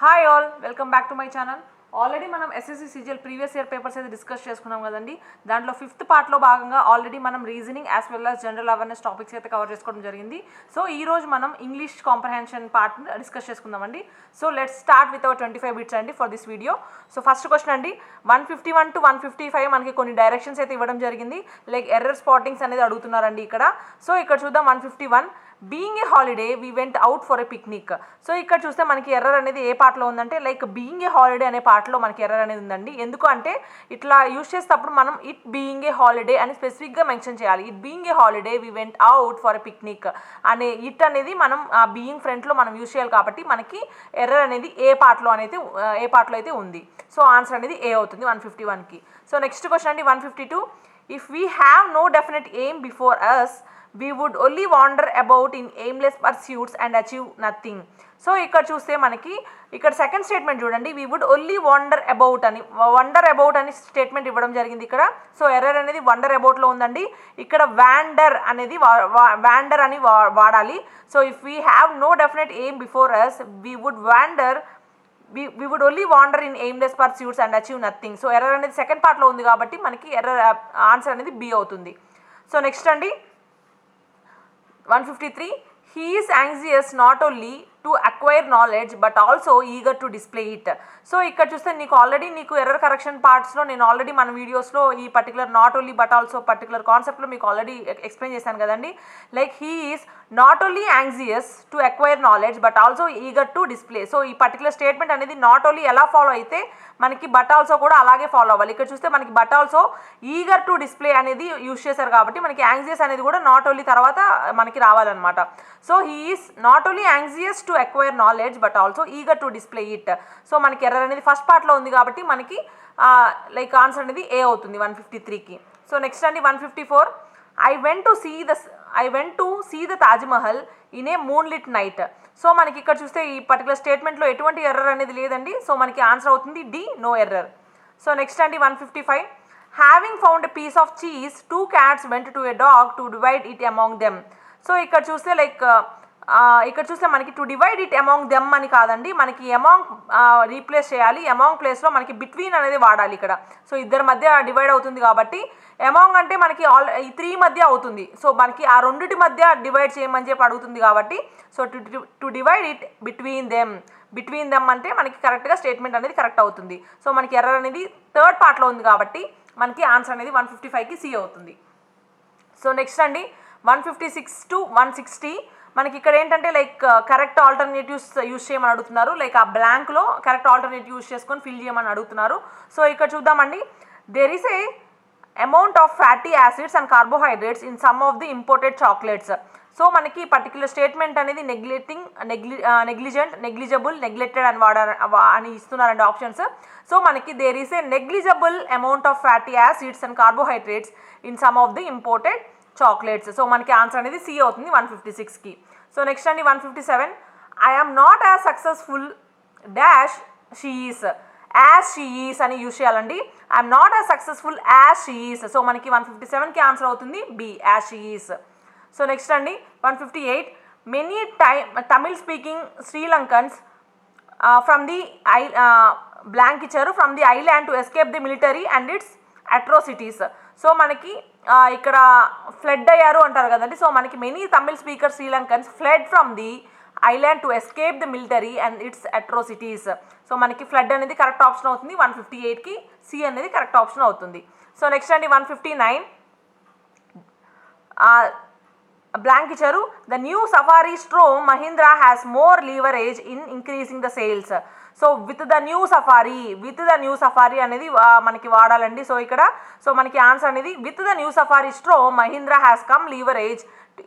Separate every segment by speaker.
Speaker 1: Hi all, welcome back to my channel. Already మనం SSC CGL previous year papers అయితే discuss చేసుకున్నాం కదండి. దాంట్లో 5th పార్ట్లో భాగంగా ఆల్రెడీ మనం reasoning as well as general awareness topics అయితే కవర్ చేసుకోవడం జరిగింది. సో ఈ రోజు మనం ఇంగ్లీష్ కాంప్రహెన్షన్ పార్ట్ డిస్కస్ చేసుకుందామండి. So let's start with our 25 bits అండి for this video. So first question అండి, 151 to 155 మనకి కొన్ని డైరెక్షన్స్ అయితే ఇవ్వడం జరిగింది. లైక్ ఎర్రర్ స్పాటింగ్స్ అనేది అడుగుతున్నారండి ఇక్కడ. సో ఇక్కడ చూద్దాం 151. Being a holiday we went out for a picnic. So ఇక్కడ చూస్తే మనకి ఎర్రర్ అనేది ఏ పార్ట్లో ఉందంటే లైక్ బీయింగ్ ఏ హాలిడే అనే పార్ట్లో మనకి ఎర్రర్ అనేది ఉందండి. ఎందుకు అంటే ఇట్లా యూజ్ చేసేటప్పుడు మనం ఇట్ బీయింగ్ ఏ హాలిడే అని స్పెసిఫిక్గా మెన్షన్ చేయాలి. It being a holiday we went out for a picnic అనే ఇట్ అనేది మనం ఆ బీయింగ్ ఫ్రంట్లో మనం యూజ్ చేయాలి కాబట్టి మనకి ఎర్రర్ అనేది ఏ పార్ట్లో అయితే ఉంది. సో ఆన్సర్ అనేది ఏ అవుతుంది 151కి. సో నెక్స్ట్ క్వశ్చన్ అండి 152. If we have no definite aim before us we would only wander about in aimless pursuits and achieve nothing. So ఇక్కడ చూస్తే మనకి ఇక్కడ సెకండ్ స్టేట్మెంట్ చూడండి, we would only wonder about అని statement ఇవ్వడం జరిగింది ఇక్కడ. సో ఎర్రర్ అనేది వండర్ అబౌట్లో ఉందండి. ఇక్కడ వ్యాండర్ అనేది వ్యాండర్ అని వాడాలి. So if we have no definite aim before us we would wander we would only wander in aimless pursuits and achieve nothing. So error అనేది సెకండ్ పార్ట్లో ఉంది కాబట్టి మనకి ఎర్రర్ ఆన్సర్ అనేది బి అవుతుంది. సో నెక్స్ట్ అండి 153. He is anxious not only to acquire knowledge but also eager to display it. So ఇక్కడ చూస్తే నీకు ఎర్రర్ కరెక్షన్ పార్ట్స్లో నేను ఆల్రెడీ మన వీడియోస్లో ఈ particular not only but also particular కాన్సెప్ట్లో మీకు ఆల్రెడీ ఎక్స్ప్లెయిన్ చేశాను కదండి. Like he is not only anxious to acquire knowledge but also eager to display. So ఈ పర్టికులర్ స్టేట్మెంట్ అనేది నాట్ ఓన్లీ ఎలా ఫాలో అయితే మనకి బట్ ఆల్సో కూడా అలాగే ఫాలో అవ్వాలి. ఇక్కడ చూస్తే మనకి but also eager to display అనేది యూజ్ చేశారు కాబట్టి మనకి యాంగ్జియస్ అనేది కూడా నాట్ ఓన్లీ తర్వాత మనకి రావాలన్నమాట. So he is not only anxious to acquire knowledge but also eager to display it. So మనకి ఎర్రర్ అనేది ఫస్ట్ పార్ట్లో ఉంది కాబట్టి మనకి లైక్ ఆన్సర్ అనేది ఏ అవుతుంది 153కి. సో నెక్స్ట్ అండి 154. I went to see the Taj Mahal in a moonlit night. So మనకి ఇక్కడ చూస్తే ఈ పర్టికులర్ స్టేట్మెంట్లో ఎటువంటి ఎర్రర్ అనేది లేదండి. సో మనకి ఆన్సర్ అవుతుంది D, no error. So next అండి 155. Having found a piece of cheese 2 cats went to a dog to divide it among them. So ఇక్కడ చూస్తే మనకి to divide it among them అని కాదండి, మనకి అమాంగ్ రీప్లేస్ చేయాలి. అమాంగ్ ప్లేస్లో మనకి బిట్వీన్ అనేది వాడాలి ఇక్కడ. సో ఇద్దరి మధ్య డివైడ్ అవుతుంది కాబట్టి అమాంగ్ అంటే మనకి ఈ 3 మధ్య అవుతుంది. సో మనకి ఆ రెండింటి మధ్య డివైడ్ చేయమని చెప్పి అడుగుతుంది కాబట్టి so to divide it between them అంటే మనకి కరెక్ట్గా స్టేట్మెంట్ అనేది కరెక్ట్ అవుతుంది. సో మనకి ఎర్రర్ అనేది థర్డ్ పార్ట్లో ఉంది కాబట్టి మనకి ఆన్సర్ అనేది 155కి సి అవుతుంది. సో నెక్స్ట్ అండి 156 to 160. మనకి ఇక్కడ ఏంటంటే లైక్ కరెక్ట్ ఆల్టర్నేటివ్స్ యూజ్ చేయమని అడుగుతున్నారు. లైక్ ఆ బ్లాంక్లో కరెక్ట్ ఆల్టర్నేటివ్ యూజ్ చేసుకొని ఫిల్ చేయమని అడుగుతున్నారు. సో ఇక్కడ చూద్దామండి, there is a amount of fatty acids and carbohydrates in some of the imported chocolates. So మనకి పర్టికులర్ స్టేట్మెంట్ అనేది నెగ్లిజెంట్, నెగ్లిజబుల్, నెగ్లెక్టెడ్ అని ఇస్తున్నారండి ఆప్షన్స్. సో మనకి there is a negligible amount of fatty acids and carbohydrates in some of the imported chocolates. So మనకి answer అనేది C అవుతుంది 156కి. So next అండి 157. I'm not as successful dash she is. As she is అని use చేయాలండి. I'm not as successful as she is. So మనకి 157కి answer అవుతుంది B, as she is. So next అండి 158. Many Tamil speaking Sri Lankans from the blank ఇచ్చారు, from the island to escape the military and its atrocities. So మనకి ఇక్కడ flood అయ్యారు అంటారు కదండి. సో మనకి many Tamil speaker Sri Lankans flood from the island to escape the military and its atrocities. So మనకి flood అనేది correct option అవుతుంది 158కి, సి అనేది కరెక్ట్ ఆప్షన్ అవుతుంది. సో నెక్స్ట్ అండి 159. బ్లాంక్ ఇచ్చారు, the new safari storm Mahindra has more leverage in increasing the sales. So with the new safari అనేది మనకి వాడాలండి. So ఇక్కడ మనకి ఆన్సర్ అనేది with the new safari storm Mahindra has come leverage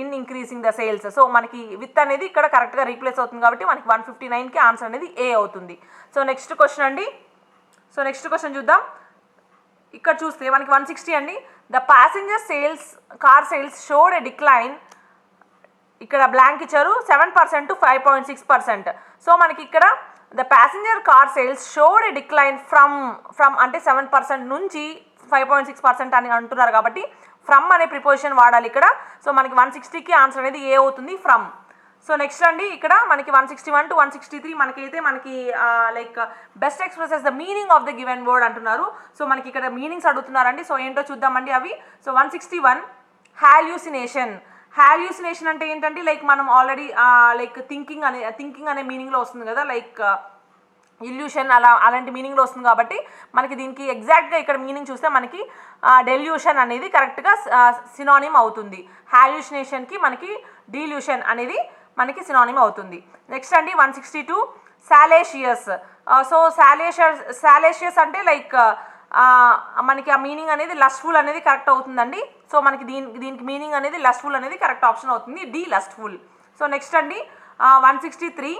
Speaker 1: in increasing the sales. So మనకి with అనేది ఇక్కడ కరెక్ట్గా replace అవుతుంది కాబట్టి మనకి 159కి ఆన్సర్ అనేది ఏ అవుతుంది. సో నెక్స్ట్ క్వశ్చన్ అండి, చూద్దాం. ఇక్కడ చూస్తే మనకి 160 అండి. The passenger car sales showed a decline. ఇక్కడ బ్లాంక్ ఇచ్చారు 7% to 5.6%. సో మనకి ఇక్కడ the passenger car sales showed a decline from అంటే 7% నుంచి 5.6% అని అంటున్నారు కాబట్టి ఫ్రమ్ అనే ప్రిపోజిషన్ వాడాలి ఇక్కడ. సో మనకి 160కి ఆన్సర్ అనేది ఏ అవుతుంది ఫ్రమ్. సో నెక్స్ట్ అండి ఇక్కడ మనకి 161 to 163 మనకి like best expresses the meaning of the given word అంటున్నారు. సో మనకి ఇక్కడ మీనింగ్స్ అడుగుతున్నారండి. సో ఏంటో చూద్దామండి అవి. సో 161 హాల్యూసినేషన్ అంటే ఏంటంటే లైక్ మనం ఆల్రెడీ లైక్ థింకింగ్ అనే మీనింగ్లో వస్తుంది కదా, లైక్ ఇల్యూషన్ అలాంటి మీనింగ్లో వస్తుంది కాబట్టి మనకి దీనికి ఎగ్జాక్ట్గా ఇక్కడ మీనింగ్ చూస్తే మనకి డెల్యూషన్ అనేది కరెక్ట్గా సినానిమ్ అవుతుంది. హాల్యూసినేషన్కి మనకి డీల్యూషన్ అనేది మనకి సినానిమ్ అవుతుంది. నెక్స్ట్ అండి 162 సాలేషియస్. సో సాలేషియస్ అంటే లైక్ మనకి ఆ మీనింగ్ అనేది లస్ట్ఫుల్ అనేది కరెక్ట్ అవుతుందండి. సో మనకి దీనికి మీనింగ్ అనేది లస్ట్ఫుల్ అనేది కరెక్ట్ ఆప్షన్ అవుతుంది, డి లస్ట్ఫుల్. సో నెక్స్ట్ అండి 163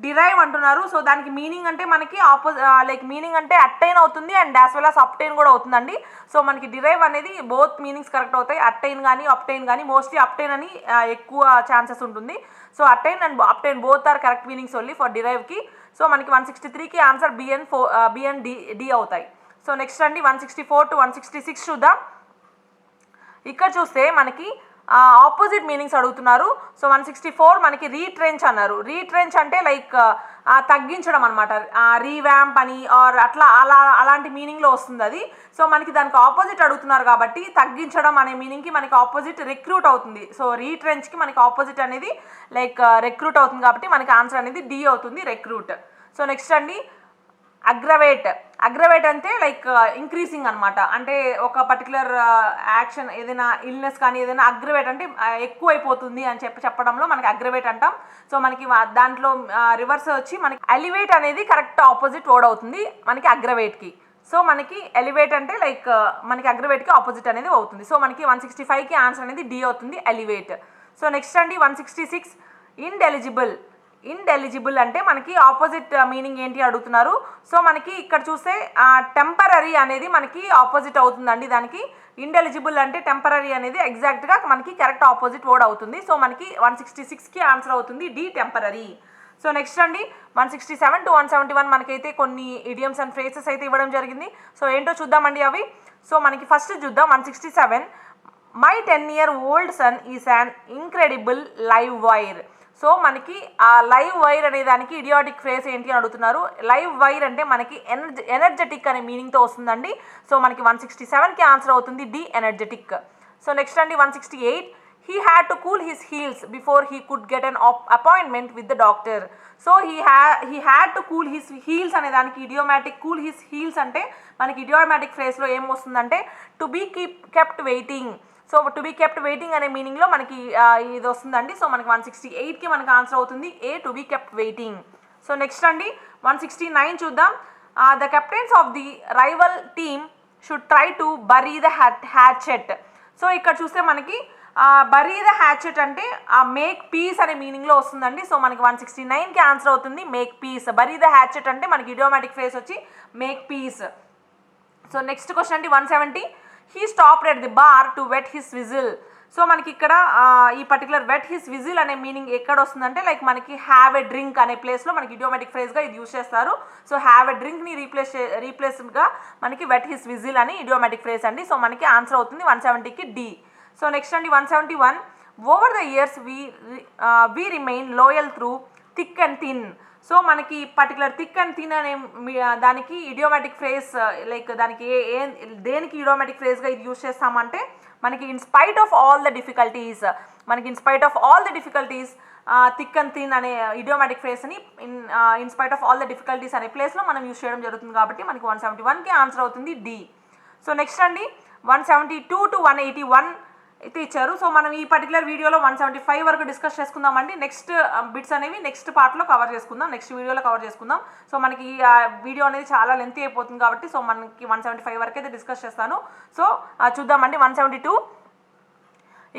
Speaker 1: డిరైవ్ అంటున్నారు. సో దానికి మీనింగ్ అంటే మనకి లైక్ మీనింగ్ అంటే అట్టైన్ అవుతుంది and as well as obtain కూడా అవుతుందండి. సో మనకి డిరైవ్ అనేది బోత్ మీనింగ్స్ కరెక్ట్ అవుతాయి, అట్టైన్ కానీ అప్టైన్ కానీ. మోస్ట్లీ అప్టైన్ అని ఎక్కువ ఛాన్సెస్ ఉంటుంది. So attain and obtain both are correct meanings only for డిరైవ్కి. సో మనకి 163కి ఆన్సర్ బి అండ్ డి అవుతాయి. సో నెక్స్ట్ అండి 164 to 166 చూద్దాం. ఇక్కడ చూస్తే మనకి ఆపోజిట్ మీనింగ్స్ అడుగుతున్నారు. సో 164 మనకి రీట్రెంచ్ అన్నారు. రీట్రెంచ్ అంటే లైక్ తగ్గించడం అనమాట, రీవ్యాంప్ అని ఆర్ అలాంటి మీనింగ్లో వస్తుంది అది. సో మనకి దానికి ఆపోజిట్ అడుగుతున్నారు కాబట్టి తగ్గించడం అనే మీనింగ్కి మనకి ఆపోజిట్ రిక్రూట్ అవుతుంది. సో రీట్రెంచ్కి మనకి ఆపోజిట్ అనేది లైక్ రిక్రూట్ అవుతుంది కాబట్టి మనకి ఆన్సర్ అనేది డి అవుతుంది, రిక్రూట్. సో నెక్స్ట్ అండి అగ్రవేట్ అంటే లైక్ ఇంక్రీసింగ్ అనమాట. అంటే ఒక పర్టికులర్ యాక్షన్ ఏదైనా ఇల్నెస్ కానీ ఏదైనా అగ్రవేట్ అంటే ఎక్కువైపోతుంది అని చెప్పడంలో మనకి అగ్రవేట్ అంటాం. సో మనకి దాంట్లో రివర్స్ వచ్చి మనకి ఎలివేట్ అనేది కరెక్ట్ ఆపోజిట్ వర్డ్ అవుతుంది మనకి అగ్రవేట్కి. సో మనకి ఎలివేట్ అంటే లైక్ మనకి అగ్రవేట్కి ఆపోజిట్ అనేది అవుతుంది. సో మనకి 165కి ఆన్సర్ అనేది డి అవుతుంది, ఎలివేట్. సో నెక్స్ట్ అండి 166 ఇండెలిజిబుల్ అంటే మనకి ఆపోజిట్ మీనింగ్ ఏంటి అడుగుతున్నారు. సో మనకి ఇక్కడ చూస్తే టెంపరరీ అనేది మనకి ఆపోజిట్ అవుతుందండి దానికి. ఇండెలిజిబుల్ అంటే టెంపరరీ అనేది ఎగ్జాక్ట్గా మనకి కరెక్ట్ ఆపోజిట్ వర్డ్ అవుతుంది. సో మనకి 166కి ఆన్సర్ అవుతుంది డి టెంపరరీ. సో నెక్స్ట్ అండి 167 to 171 మనకైతే కొన్ని ఇడియమ్స్ అండ్ ఫ్రేసెస్ అయితే ఇవ్వడం జరిగింది. సో ఏంటో చూద్దామండి అవి. సో మనకి ఫస్ట్ చూద్దాం 167 my 10-year-old son is an incredible live wire. So మనకి ఆ లైవ్ వైర్ అనే దానికి ఇడియాటిక్ ఫ్రేజ్ ఏంటి అని అడుగుతున్నారు. లైవ్ వైర్ అంటే మనకి ఎనర్జెటిక్ అనే మీనింగ్తో వస్తుందండి. సో మనకి 167కి ఆన్సర్ అవుతుంది డి ఎనర్జెటిక్. సో నెక్స్ట్ అండి 168 he had to cool his heels before he could get an appointment with the doctor. So he had to cool his heels అనే దానికి idiomatic cool his heels అంటే మనకి idiomatic ఫ్రేజ్లో ఏం వస్తుందంటే to be kept waiting. So to be kept waiting అనే మీనింగ్లో మనకి ఇది వస్తుందండి. సో మనకి 168కి మనకి ఆన్సర్ అవుతుంది A to be kept waiting. So next అండి 169 చూద్దాం. The captains of the rival team should try to bury the hatchet. So ఇక్కడ చూస్తే మనకి బరీ ద హ్యాచెట్ అంటే మేక్ పీస్ అనే మీనింగ్లో వస్తుందండి. సో మనకి 169కి ఆన్సర్ అవుతుంది make peace. Bury the hatchet అంటే మనకి ఇడియోమాటిక్ ఫ్రేజ్ వచ్చి make peace. So next question అండి 170 he stopped at the bar to wet his whistle. So మనకి ఇక్కడ ఈ పర్టికులర్ వెట్ హిస్ విజిల్ అనే మీనింగ్ ఎక్కడ వస్తుందంటే లైక్ మనకి హ్యావ్ ఎ డ్రింక్ అనే ప్లేస్లో మనకి ఇడియోమాటిక్ ఫ్రేజ్గా ఇది యూజ్ చేస్తారు. సో హ్యావ్ ఎ డ్రింక్ని రీప్లేస్గా మనకి వెట్ హిస్ విజిల్ అని ఇడియోమాటిక్ ఫ్రేజ్ అండి. సో మనకి ఆన్సర్ అవుతుంది 170కి డి. సో నెక్స్ట్ అండి 171 over the years we remain loyal through thick and thin. So మనకి పర్టికులర్ థిక్ అండ్ థిన్ అనే దానికి ఇడియోమాటిక్ ఫ్రేజ్ లైక్ దానికి దేనికి ఇడియోమాటిక్ ఫ్రేజ్గా ఇది యూజ్ చేస్తామంటే మనకి in spite of all the difficulties thick and thin అనే ఇడియోమాటిక్ ఫ్రేజ్ని in spite of all the difficulties అనే ప్లేస్లో మనం యూజ్ చేయడం జరుగుతుంది కాబట్టి మనకి 171కి ఆన్సర్ అవుతుంది డి. సో నెక్స్ట్ అండి 172 to 181 అయితే ఇచ్చారు. సో మనం ఈ పర్టికులర్ వీడియోలో 175 వరకు డిస్కస్ చేసుకుందామండి. నెక్స్ట్ బిట్స్ అనేవి నెక్స్ట్ పార్ట్లో కవర్ చేసుకుందాం, నెక్స్ట్ వీడియోలో కవర్ చేసుకుందాం. సో మనకి ఈ వీడియో అనేది చాలా లెంతీ అయిపోతుంది కాబట్టి సో మనకి 175 వరకు అయితే డిస్కస్ చేస్తాను. సో చూద్దామండి 172.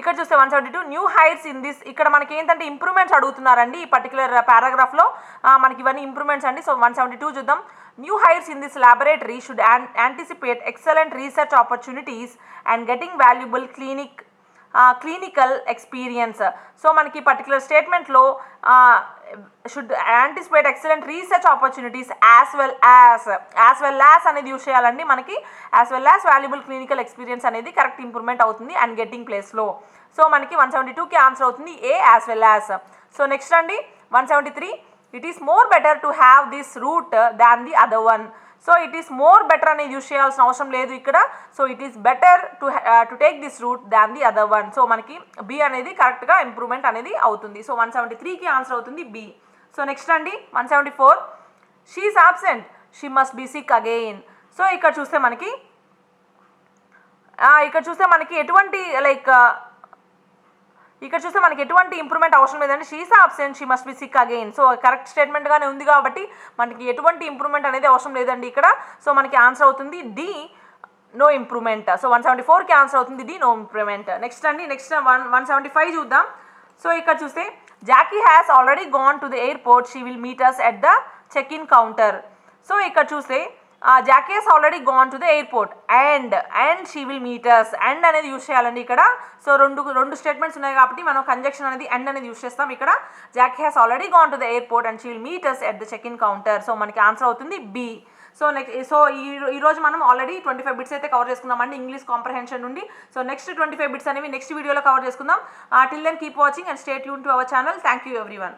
Speaker 1: ఇక్కడ చూస్తే 172 న్యూ హైట్స్ ఇన్ దిస్. ఇక్కడ మనకి ఏంటంటే ఇంప్రూవ్మెంట్స్ అడుగుతున్నారండి ఈ పర్టికులర్ పారాగ్రాఫ్లో మనకి ఇవన్నీ ఇంప్రూవ్మెంట్స్ అండి. సో 172 చూద్దాం. New heights in this laboratory should anticipate excellent research opportunities and getting valuable clinic clinical experience. So మనకి పర్టికులర్ స్టేట్మెంట్లో should anticipate excellent research opportunities as well as అనేది యూస్ చేయాలండి. మనకి as well as valuable clinical experience అనేది correct improvement అవుతుంది and getting ప్లేస్లో. So మనకి 172కి ఆన్సర్ అవుతుంది A as well as. So next అండి 173, it is more better to have this route than the other one. So it is more better అనేది use చేయాల్సిన అవసరం లేదు ఇక్కడ. So it is better to take this route than the other one. So మనకి B అనేది కరెక్ట్గా improvement అనేది అవుతుంది. సో 173కి ఆన్సర్ అవుతుంది బి. సో నెక్స్ట్ అండి 174, she is absent, she must be sick again. So ఇక్కడ చూస్తే మనకి ఎటువంటి ఇంప్రూవ్మెంట్ అవసరం లేదండి. She is absent, she must be sick again. So correct స్టేట్మెంట్గానే ఉంది కాబట్టి మనకి ఎటువంటి ఇంప్రూవ్మెంట్ అనేది అవసరం లేదండి ఇక్కడ. సో మనకి ఆన్సర్ అవుతుంది డి, నో ఇంప్రూవ్మెంట్. సో 174కి ఆన్సర్ అవుతుంది డి, నో ఇంప్రూవ్మెంట్. నెక్స్ట్ 175 చూద్దాం. సో ఇక్కడ చూస్తే Jackie has already gone to the airport, she will meet us at the check in counter. So ఇక్కడ చూస్తే Jackie Hess already gone to the airport and she will meet us. And అనేది use చేయాలండి ఇక్కడ. So రెండు statements ఉన్నాయి కాబట్టి మనం conjunction అనేది అండ్ అనేది యూస్ చేస్తాం ఇక్కడ. Jackie Hess already gone to the airport and she will meet us at the check in counter. So మనకి ఆన్సర్ అవుతుంది బి. సో ఈరోజు మనం ఆల్రెడీ 25 బిట్స్ అయితే కవర్ చేసుకున్నామండి ఇంగ్లీష్ కాంప్రహెన్షన్ నుండి. సో నెక్స్ట్ 25 బిట్స్ అనేవి నెక్స్ట్ వీడియోలో కవర్ చేసుకుందాం. Till then keep watching and stay tune to our channel. Thank you everyone.